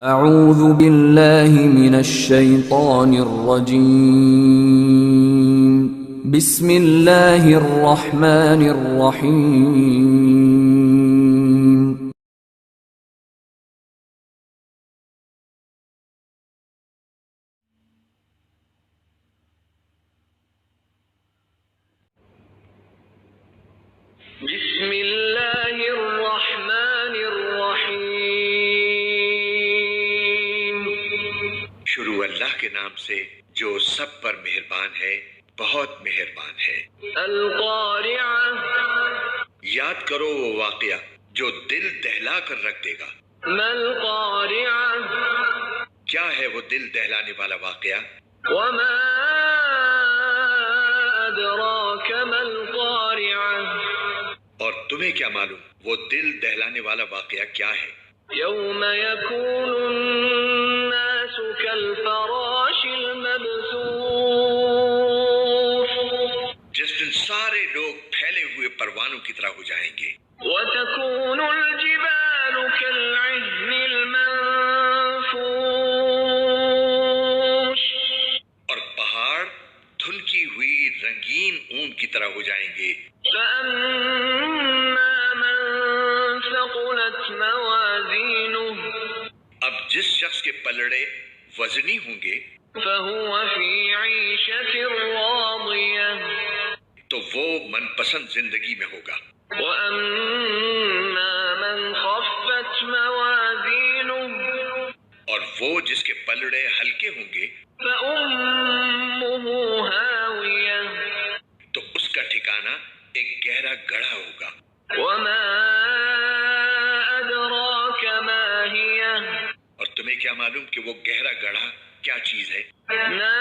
اعوذ باللہ من الشیطان الرجیم بسم اللہ الرحمن الرحیم بسم اللہ الرحمن الرحیم۔ شروع اللہ کے نام سے جو سب پر مہربان ہے، بہت مہربان ہے۔ القارعہ، یاد کرو وہ واقعہ جو دل دہلا کر رکھ دے گا۔ ما القارعہ، کیا ہے وہ دل دہلانے والا واقعہ؟ وما ادراک ما القارعہ، اور تمہیں کیا معلوم وہ دل دہلانے والا واقعہ کیا ہے؟ یوم یکون الناس کالفراش المبثوث، جس دن سارے لوگ پھیلے ہوئے پروانوں کی طرح ہو جائیں گے۔ وتكون الجبال كالعهن المنفوش، اور پہاڑ دھنکی ہوئی رنگین اون کی طرح ہو جائیں گے۔ فأما من ثقلت موازينه، اب جس شخص کے پلڑے وزنی ہوں گے فهو في عيشة راضية، تو وہ من پسند زندگی میں ہوگا۔ وأما من خفت موازينه، اور وہ جس کے پلڑے ہلکے ہوں گے فأمه هاوية، تو اس کا ٹھکانہ ایک گہرا گڑھا ہوگا۔ وما أدراك ما هي، اور تمہیں کیا معلوم کہ وہ گہرا گڑھا کیا چیز ہے؟ نار